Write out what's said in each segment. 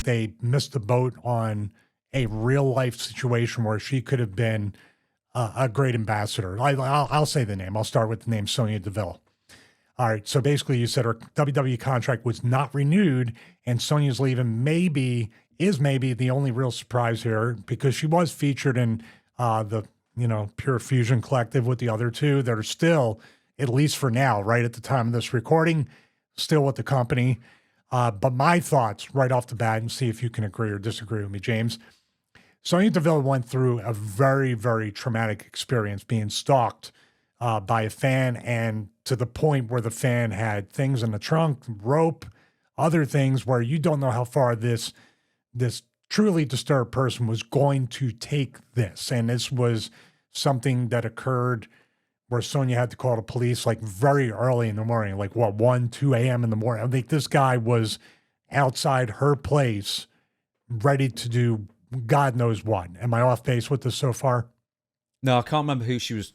they missed the boat on a real life situation where she could have been a great ambassador. I'll say the name. I'll start with the name Sonia Deville. All right. So basically, you said her WWE contract was not renewed, and Sonia's leaving is maybe the only real surprise here, because she was featured in the Pure Fusion Collective with the other two that are still, at least for now, right at the time of this recording, still with the company. But my thoughts right off the bat, and see if you can agree or disagree with me, James. Sonia Deville went through a very, very traumatic experience being stalked by a fan, and to the point where the fan had things in the trunk, rope, other things, where you don't know how far this truly disturbed person was going to take this. And this was something that occurred where Sonia had to call the police like very early in the morning, like 1, 2 a.m. in the morning. I think this guy was outside her place ready to do God knows what. Am I off base with this so far? No, I can't remember who she was.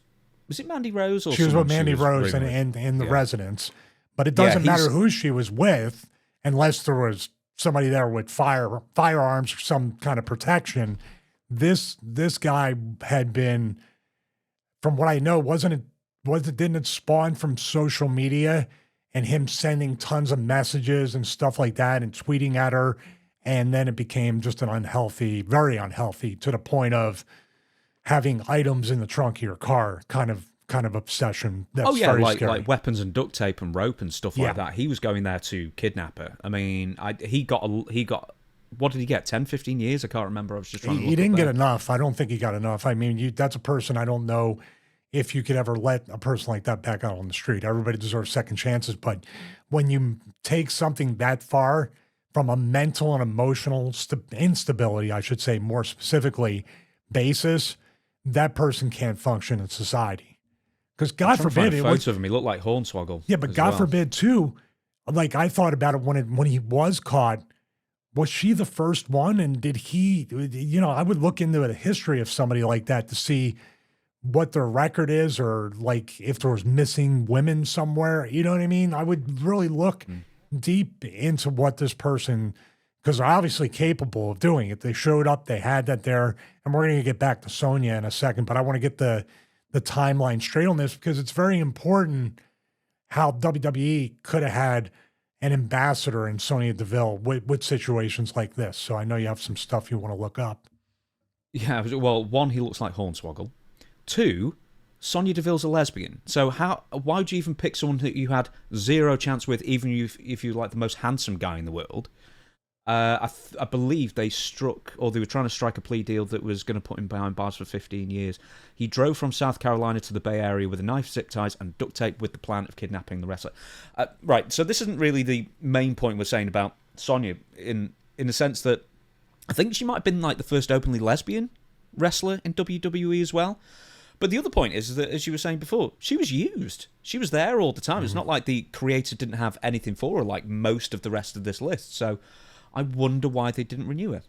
Was it Mandy Rose? Or she was with Mandy Rose in the residence. But it doesn't matter who she was with unless there was somebody there with firearms or some kind of protection. This guy had been, from what I know, didn't it spawn from social media and him sending tons of messages and stuff like that and tweeting at her, and then it became just an unhealthy, very unhealthy, to the point of having items in the trunk of your car kind of obsession. That's very scary. Like weapons and duct tape and rope and stuff like that. He was going there to kidnap her. I mean, he got what did he get? 10, 15 years? I can't remember. I was just trying to look. He didn't get enough. I don't think he got enough. I mean, that's a person, I don't know if you could ever let a person like that back out on the street. Everybody deserves second chances, but when you take something that far from a mental and emotional instability, I should say more specifically, basis, that person can't function in society. Because God forbid, it was of him. He looked like Hornswoggle. Yeah, but God forbid too. Like, I thought about it when he was caught. Was she the first one? And did he? I would look into the history of somebody like that to see what their record is, or like if there was missing women somewhere. You know what I mean? I would really look deep into what this person, because they're obviously capable of doing it. They showed up. They had that there, and we're going to get back to Sonia in a second. But I want to get the timeline straight on this, because it's very important how WWE could have had an ambassador in Sonia Deville with situations like this. So I know you have some stuff you want to look up. Yeah, well, one, he looks like Hornswoggle. Two, Sonia Deville's a lesbian. So why would you even pick someone that you had zero chance with, even if you're like the most handsome guy in the world? I believe they were trying to strike a plea deal that was going to put him behind bars for 15 years. He drove from South Carolina to the Bay Area with a knife, zip ties, and duct tape with the plan of kidnapping the wrestler. Right, so this isn't really the main point we're saying about Sonia, in the sense that I think she might have been like the first openly lesbian wrestler in WWE as well. But the other point is that, as you were saying before, she was used. She was there all the time. It's not like the creator didn't have anything for her like most of the rest of this list. So I wonder why they didn't renew it.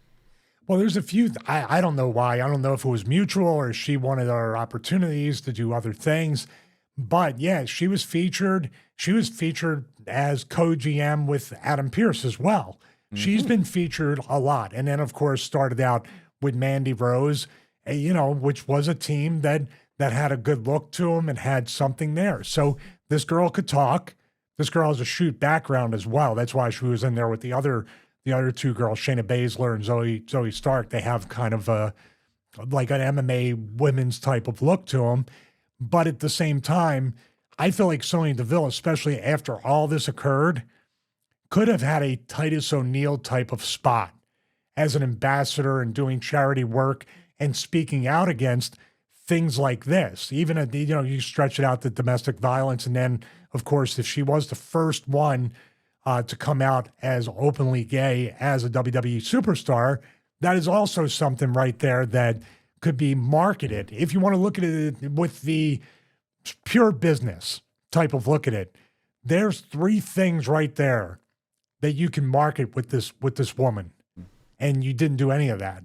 Well, there's a few. I don't know why. I don't know if it was mutual or she wanted our opportunities to do other things. But yeah, she was featured. She was featured as co-GM with Adam Pearce as well. Mm-hmm. She's been featured a lot. And then, of course, started out with Mandy Rose, which was a team that had a good look to them and had something there. So this girl could talk. This girl has a shoot background as well. That's why she was in there with the other two girls, Shayna Baszler and Zoe Stark. They have kind of like an MMA women's type of look to them. But at the same time, I feel like Sonya Deville, especially after all this occurred, could have had a Titus O'Neil type of spot as an ambassador and doing charity work and speaking out against things like this. Even, you stretch it out to domestic violence. And then, of course, if she was the first one to come out as openly gay as a WWE superstar, that is also something right there that could be marketed. If you want to look at it with the pure business type of look at it, there's 3 things right there that you can market with this woman. And you didn't do any of that.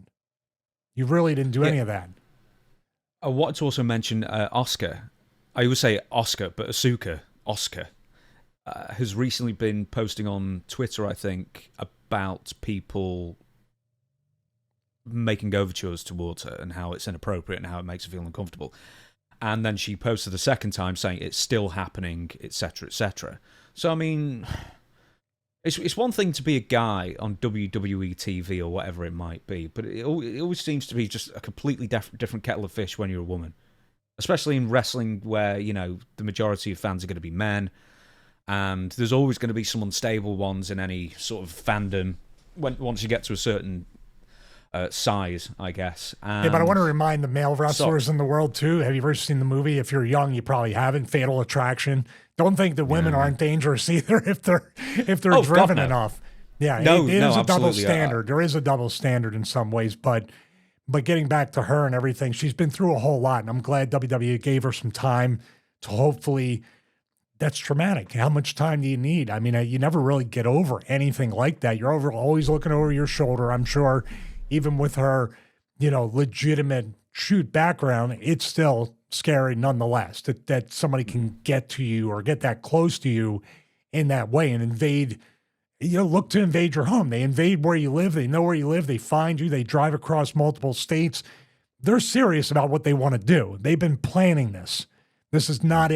You really didn't do any of that. I wanted to also mention Oscar. I always say Oscar, but Asuka, Oscar, has recently been posting on Twitter, I think, about people making overtures towards her and how it's inappropriate and how it makes her feel uncomfortable. And then she posted the second time saying it's still happening, etc., etc. So, I mean, it's one thing to be a guy on WWE TV or whatever it might be, but it always seems to be just a completely different kettle of fish when you're a woman. Especially in wrestling where, you know, the majority of fans are going to be men, and there's always going to be some unstable ones in any sort of fandom once you get to a certain size, I guess. And yeah, but I want to remind the male wrestlers in the world, too. Have you ever seen the movie? If you're young, you probably haven't. Fatal Attraction. Don't think that women aren't dangerous either if they're driven enough. Yeah, it is a double standard. There is a double standard in some ways, but getting back to her and everything, she's been through a whole lot, and I'm glad WWE gave her some time to hopefully. That's traumatic. How much time do you need? I mean, you never really get over anything like that. You're always looking over your shoulder, I'm sure. Even with her, legitimate shoot background, it's still scary nonetheless that somebody can get to you or get that close to you in that way and invade. Look to invade your home. They invade where you live. They know where you live. They find you. They drive across multiple states. They're serious about what they want to do. They've been planning this. This is not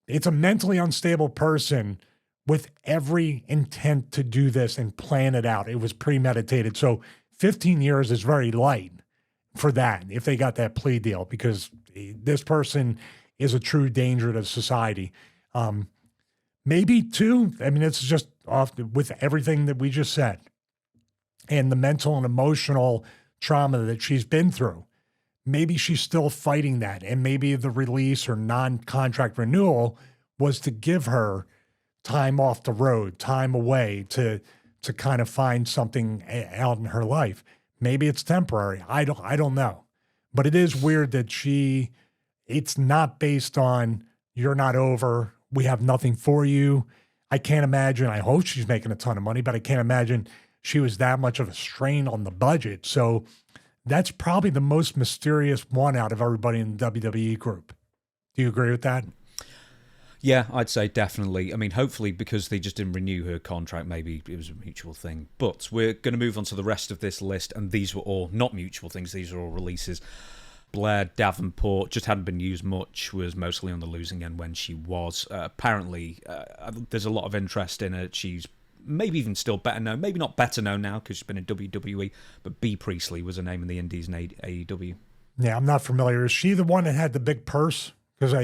it's a mentally unstable person with every intent to do this and plan it out. It was premeditated. So 15 years is very light for that if they got that plea deal, because this person is a true danger to society. Maybe too, I mean, it's just off with everything that we just said and the mental and emotional trauma that she's been through. Maybe she's still fighting that. And maybe the release or non-contract renewal was to give her time off the road, time away to kind of find something out in her life. Maybe it's temporary. I don't know. But it is weird that it's not based on you're not over, we have nothing for you. I can't imagine, I hope she's making a ton of money, but I can't imagine she was that much of a strain on the budget. So that's probably the most mysterious one out of everybody in the WWE group. Do you agree with that? Yeah, I'd say definitely. I mean, hopefully because they just didn't renew her contract, maybe it was a mutual thing. But we're going to move on to the rest of this list, and these were all not mutual things. These are all releases. Blair Davenport just hadn't been used much, was mostly on the losing end when she was. Apparently, there's a lot of interest in her. She's maybe even still better known, maybe not better known now because she's been in WWE, but Bea Priestley was her name in the Indies and AEW. Yeah, I'm not familiar. Is she the one that had the big purse? Because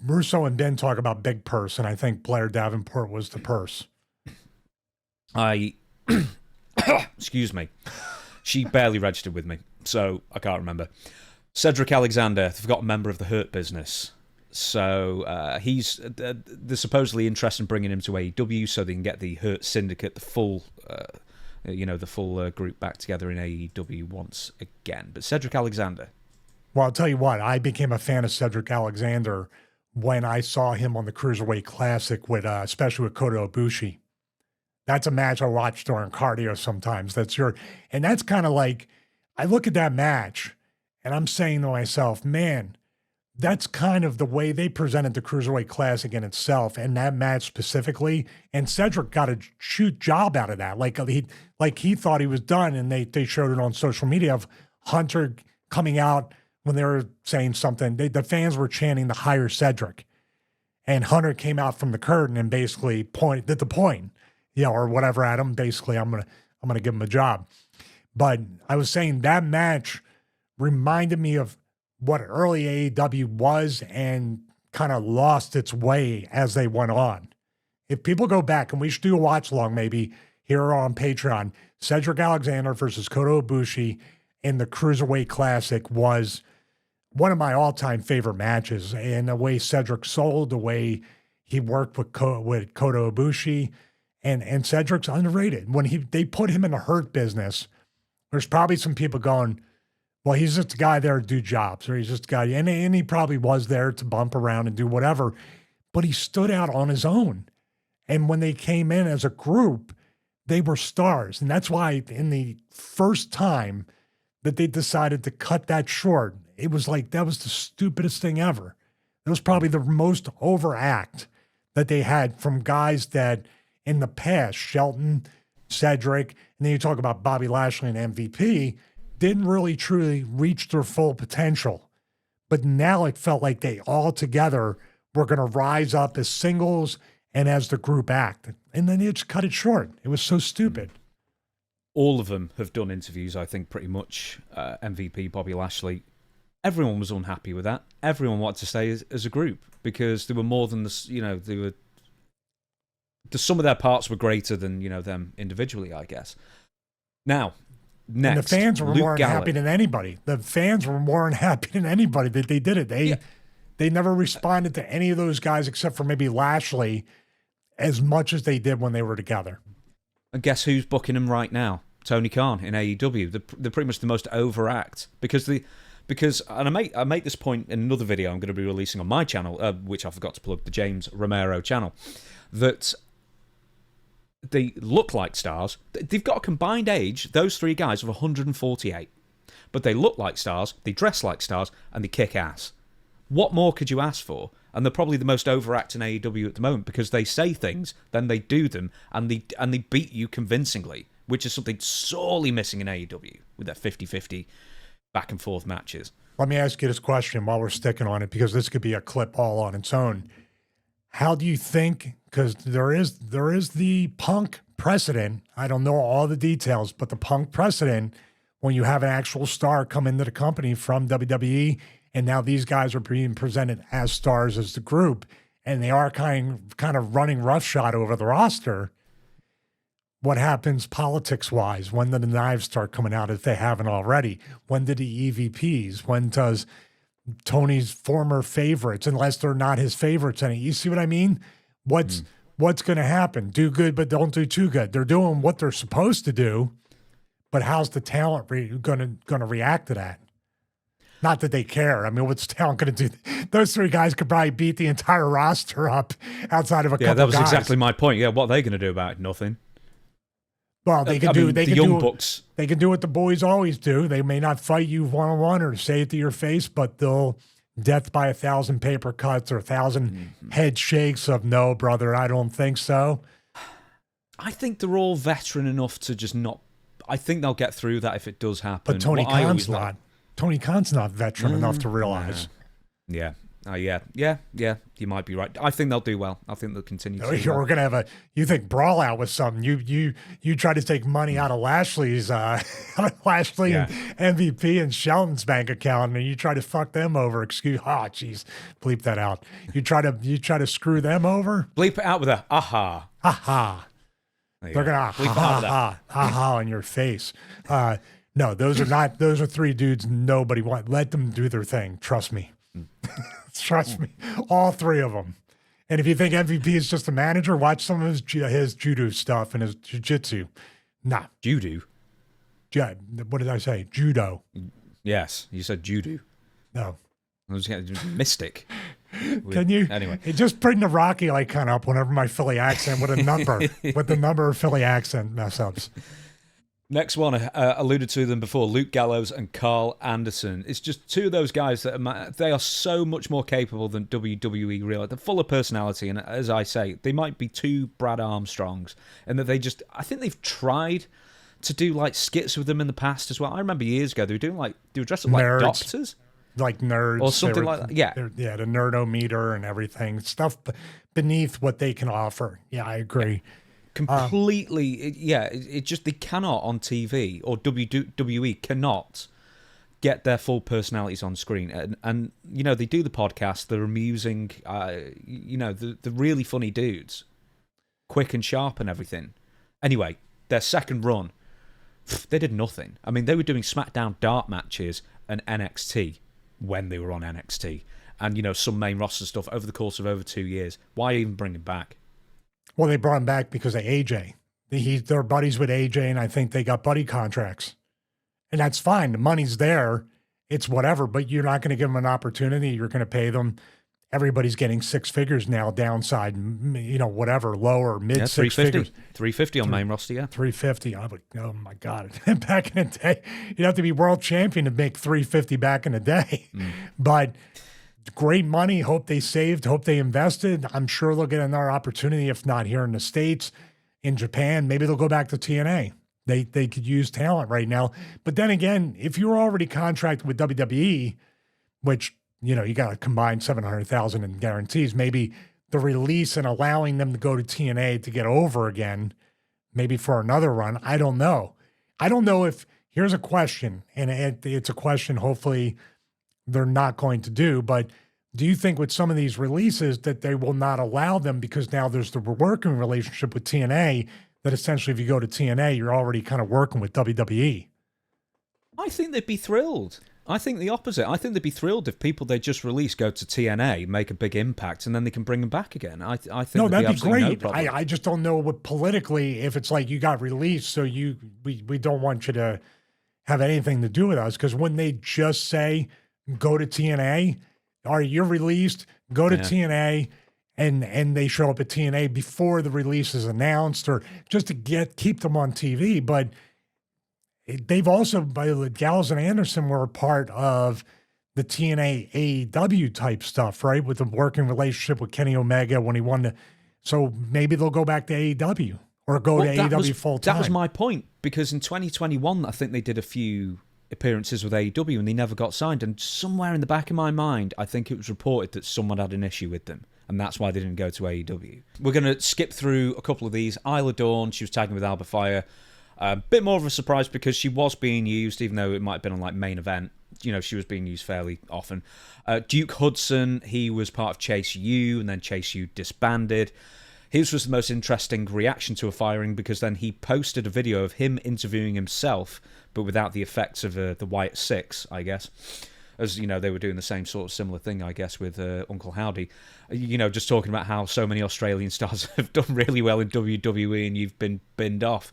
Russo and Ben talk about big purse, and I think Blair Davenport was the purse. Excuse me. She barely registered with me, so I can't remember. Cedric Alexander, the forgotten member of the Hurt Business. So they're supposedly interested in bringing him to AEW so they can get the Hurt Syndicate, the full group back together in AEW once again. But Cedric Alexander. Well, I'll tell you what, I became a fan of Cedric Alexander when I saw him on the Cruiserweight Classic especially with Kota Ibushi. That's a match I watch during cardio sometimes. And that's kind of like, I look at that match and I'm saying to myself, man, that's kind of the way they presented the Cruiserweight Classic in itself and that match specifically. And Cedric got a shoot job out of that. Like he thought he was done, and they showed it on social media of Hunter coming out when they were saying something. The fans were chanting to hire Cedric. And Hunter came out from the curtain and basically did the point, or whatever at him. Basically, I'm gonna give him a job. But I was saying that match reminded me of what early AEW was and kind of lost its way as they went on. If people go back, and we should do a watch along maybe here on Patreon, Cedric Alexander versus Kota Ibushi in the Cruiserweight Classic was one of my all-time favorite matches. And the way Cedric sold, the way he worked with Kota Ibushi, and Cedric's underrated. When they put him in the Hurt Business, there's probably some people going, well, he's just a guy there to do jobs, or he's just a guy, and he probably was there to bump around and do whatever, but he stood out on his own. And when they came in as a group, they were stars. And that's why in the first time that they decided to cut that short, it was like, that was the stupidest thing ever. That was probably the most overact that they had from guys that in the past, Shelton, Cedric, and then you talk about Bobby Lashley and MVP, didn't really truly reach their full potential. But now it felt like they all together were going to rise up as singles and as the group act. And then they just cut it short. It was so stupid. All of them have done interviews, I think, pretty much. MVP, Bobby Lashley. Everyone was unhappy with that. Everyone wanted to stay as a group because they were more than they were. The sum of their parts were greater than them individually, I guess. Now, next, and the fans were Luke more Gallows. unhappy than anybody. The fans were more unhappy than anybody that they did it. They never responded to any of those guys except for maybe Lashley as much as they did when they were together. And guess who's booking them right now? Tony Khan in AEW. They're pretty much the most overact because I make this point in another video I'm going to be releasing on my channel, which I forgot to plug, the James Romero channel, that they look like stars. They've got a combined age, those three guys, of 148. But they look like stars, they dress like stars, and they kick ass. What more could you ask for? And they're probably the most overact in AEW at the moment because they say things, then they do them, and they beat you convincingly, which is something sorely missing in AEW with their 50-50 back and forth matches. Let me ask you this question while we're sticking on it, because this could be a clip all on its own. How do you think, because there is the Punk precedent, I don't know all the details, but the Punk precedent, when you have an actual star come into the company from WWE, and now these guys are being presented as stars as the group, and they are kind of running roughshod over the roster. What happens politics-wise? When do the knives start coming out if they haven't already? When do the EVPs? When does Tony's former favorites, unless they're not his favorites any? You see what I mean? What's going to happen? Do good, but don't do too good. They're doing what they're supposed to do, but how's the talent going to react to that? Not that they care. I mean, what's the talent going to do? Those three guys could probably beat the entire roster up outside of a couple guys. Yeah, that was exactly my point. Yeah, what are they going to do about it? Nothing. Well, they can do. They can young do. bucks. They can do what the boys always do. They may not fight you one-on-one or say it to your face, but they'll death by 1,000 paper cuts or 1,000 head shakes of no, brother, I don't think so. I think they're all veteran enough to just not. I think they'll get through that if it does happen. But Tony Khan's not. Tony Khan's not veteran enough to realize. Yeah. You might be right. I think they'll do well. I think they'll continue to do well. We're gonna have you think brawl out with something. You try to take money out of Lashley's and MVP and Shelton's bank account, and you try to fuck them over. Jeez, bleep that out. You try to screw them over. Bleep it out with a aha. Aha. They're gonna ha on your face. No, those are three dudes nobody wants. Let them do their thing. Trust me. Trust me. All three of them. And if you think MVP is just a manager, watch some of his judo stuff and his jiu-jitsu. Nah. Judo? Yeah. What did I say? Judo. Yes. You said judo. No. I was mystic. Can you? Anyway. It just bring the Rocky icon up whenever my Philly accent with a number. with the number of Philly accent mess-ups. Next one, alluded to them before, Luke Gallows and Carl Anderson. It's just two of those guys that they are so much more capable than WWE really. They're full of personality, and as I say, they might be two Brad Armstrongs, and that I think they've tried to do like skits with them in the past as well. I remember years ago they were dressed up like doctors, like nerds, or something like that. Yeah, the nerdometer and everything, stuff beneath what they can offer. Yeah, I agree. Yeah. Completely, it just, they cannot on TV, or WWE cannot get their full personalities on screen. And they do the podcast, they're amusing, they're really funny dudes, quick and sharp and everything. Anyway, their second run, they did nothing. I mean, they were doing SmackDown dart matches and NXT when they were on NXT, and some main roster stuff over the course of over 2 years. Why even bring it back? Well, they brought him back because of AJ. They're buddies with AJ, and I think they got buddy contracts. And that's fine. The money's there. It's whatever, but you're not going to give them an opportunity. You're going to pay them. Everybody's getting six figures now, downside, whatever, lower, mid six figures. 350 on main roster, yeah. 350. Oh, my God. Back in the day, you'd have to be world champion to make 350 back in the day. But great money. Hope they saved. Hope they invested. I'm sure they'll get another opportunity, if not here in the States, in Japan. Maybe they'll go back to TNA. They could use talent right now. But then again, if you're already contracted with WWE, which, you know, you got to combine 700,000 in guarantees, maybe the release and allowing them to go to TNA to get over again, maybe for another run. I don't know. I don't know if, here's a question, and it's a question hopefully they're not going to do, but do you think with some of these releases that they will not allow them because now there's the working relationship with TNA, that essentially if you go to TNA, you're already kind of working with WWE? I think they'd be thrilled. I think the opposite. I think they'd be thrilled if people they just release go to TNA, make a big impact, and then they can bring them back again. I think no, that'd be great. No I just don't know what politically, if it's like you got released, so we don't want you to have anything to do with us, because when they just say go to TNA, or you're released, go to TNA, and they show up at TNA before the release is announced, or just to keep them on TV, but. They've also, by the Gallows and Anderson, were a part of the TNA AEW type stuff, right? With the working relationship with Kenny Omega when he won the. So maybe they'll go back to AEW or go to AEW full time. That was my point, because in 2021, I think they did a few appearances with AEW and they never got signed. And somewhere in the back of my mind, I think it was reported that someone had an issue with them, and that's why they didn't go to AEW. We're going to skip through a couple of these. Isla Dawn, she was tagging with Alba Fire. A bit more of a surprise because she was being used, even though it might have been on like main event. You know, she was being used fairly often. Duke Hudson, he was part of Chase U, and then Chase U disbanded. His was the most interesting reaction to a firing because then he posted a video of him interviewing himself, but without the effects of the Wyatt Six, I guess. As, you know, they were doing the same sort of similar thing, I guess, with Uncle Howdy. You know, just talking about how so many Australian stars have done really well in WWE and you've been binned off.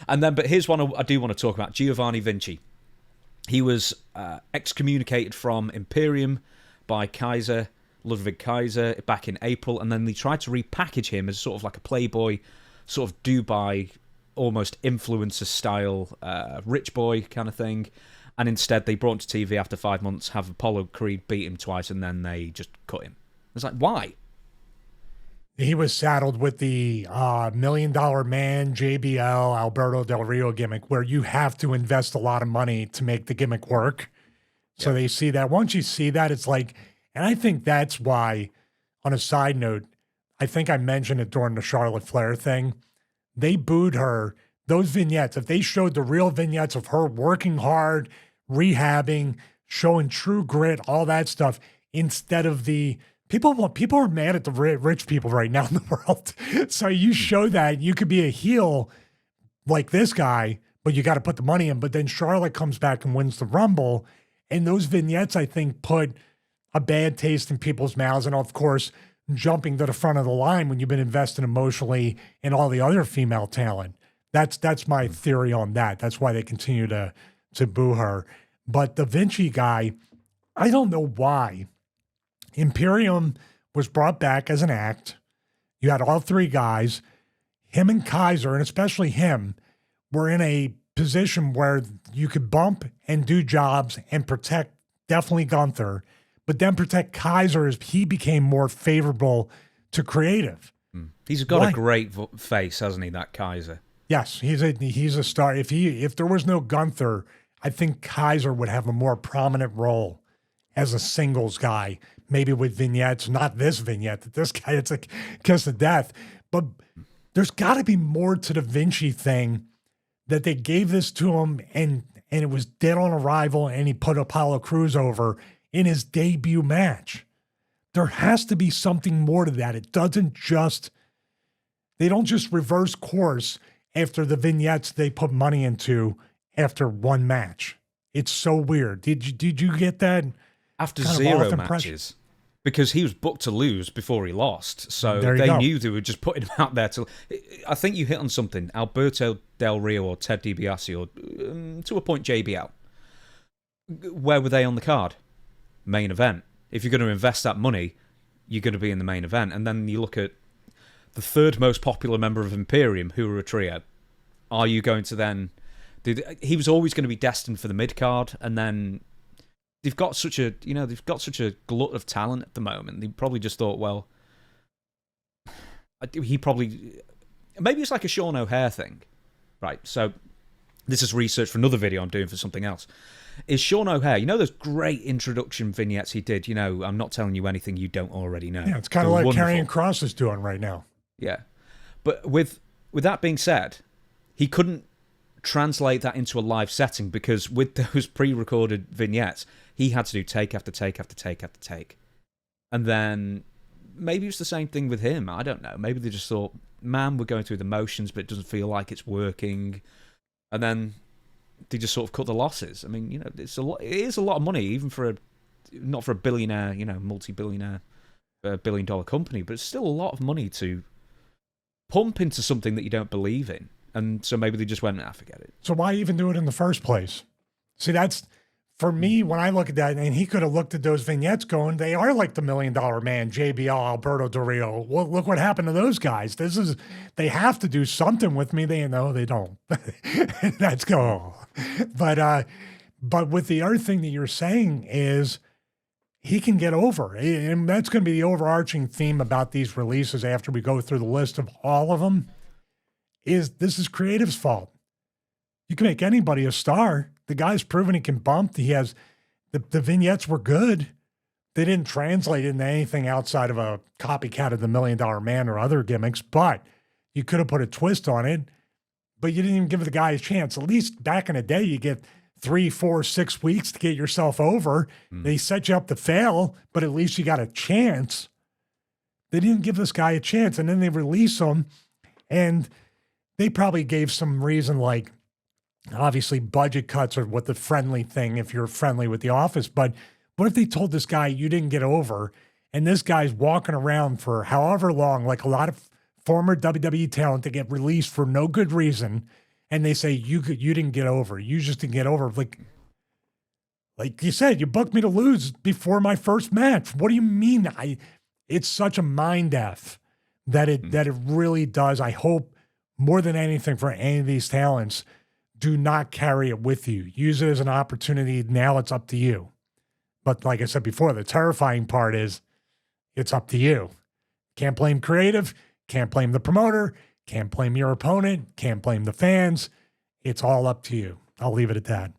And then, but here's one I do want to talk about, Giovanni Vinci. He was excommunicated from Imperium by Kaiser, Ludwig Kaiser, back in April, and then they tried to repackage him as sort of like a playboy, sort of Dubai, almost influencer-style rich boy kind of thing. And instead, they brought him to TV after 5 months, have Apollo Creed beat him twice, and then they just cut him. It's like, why? He was saddled with the $1 Million Man, JBL, Alberto Del Rio gimmick, where you have to invest a lot of money to make the gimmick work. So they see that. Once you see that, it's like, and I think that's why, on a side note, I think I mentioned it during the Charlotte Flair thing, they booed her. Those vignettes, if they showed the real vignettes of her working hard, rehabbing, showing true grit, all that stuff, instead of the people are mad at the rich people right now in the world. So you show that you could be a heel like this guy, but you got to put the money in. But then Charlotte comes back and wins the Rumble. And those vignettes, I think, put a bad taste in people's mouths. And of course, jumping to the front of the line when you've been invested emotionally in all the other female talent. That's my theory on that. That's why they continue to boo her. But the Vinci guy, I don't know why. Imperium was brought back as an act. You had all three guys, him and Kaiser, and especially him, were in a position where you could bump and do jobs and protect definitely Gunther, but then protect Kaiser as he became more favorable to creative. He's got a great face, hasn't he, that Kaiser? Yes, he's a star. If there was no Gunther, I think Kaiser would have a more prominent role as a singles guy, maybe with vignettes, not this vignette, that this guy, it's like kiss of death. But there's got to be more to the Vinci thing, that they gave this to him and it was dead on arrival and he put Apollo Crews over in his debut match. There has to be something more to that. It doesn't just, they don't just reverse course after the vignettes they put money into after one match. It's so weird. Did you get that? After zero matches. Because he was booked to lose before he lost. So they knew they were just putting him out there to... I think you hit on something. Alberto Del Rio or Ted DiBiase or, to a point, JBL. Where were they on the card? Main event. If you're going to invest that money, you're going to be in the main event. And then you look at the third most popular member of Imperium, who were a trio. Are you going to then... He was always going to be destined for the mid-card, and then... They've got such a glut of talent at the moment. They probably just thought, well, maybe it's like a Sean O'Hare thing, right? So this is research for another video I'm doing for something else, is Sean O'Hare. You know those great introduction vignettes he did? You know, I'm not telling you anything you don't already know. Yeah, it's kind of like Karrion Kross is doing right now. Yeah. But with that being said, he couldn't translate that into a live setting because with those pre-recorded vignettes, he had to do take after take after take after take. And then maybe it's the same thing with him. I don't know. Maybe they just thought, man, we're going through the motions, but it doesn't feel like it's working. And then they just sort of cut the losses. I mean, you know, it is a lot of money, even for not for a billionaire, you know, multi-billionaire, billion-dollar company, but it's still a lot of money to pump into something that you don't believe in. And so maybe they just went, forget it. So why even do it in the first place? See, that's, for me, when I look at that, and he could have looked at those vignettes going, they are like the $1 Million Man, JBL, Alberto Del Rio. Well, look what happened to those guys. They have to do something with me. They don't. That's go. But with the other thing that you're saying is he can get over. And that's going to be the overarching theme about these releases after we go through the list of all of them, is this is creative's fault. You can make anybody a star. The guy's proven he can bump. He has the vignettes were good. They didn't translate into anything outside of a copycat of the $1 Million Man or other gimmicks, but you could have put a twist on it, but you didn't even give the guy a chance. At least back in the day, you get 3, 4, 6 weeks to get yourself over. They set you up to fail, but at least you got a chance. They didn't give this guy a chance, and then they release him, and they probably gave some reason like, obviously budget cuts are what the friendly thing if you're friendly with the office. But what if they told this guy you didn't get over, and this guy's walking around for however long, like a lot of former WWE talent that get released for no good reason, and they say you didn't get over. You just didn't get over. Like you said, you booked me to lose before my first match. What do you mean? It's such a mind F that it really does. I hope more than anything for any of these talents, do not carry it with you. Use it as an opportunity. Now it's up to you. But like I said before, the terrifying part is it's up to you. Can't blame creative. Can't blame the promoter. Can't blame your opponent. Can't blame the fans. It's all up to you. I'll leave it at that.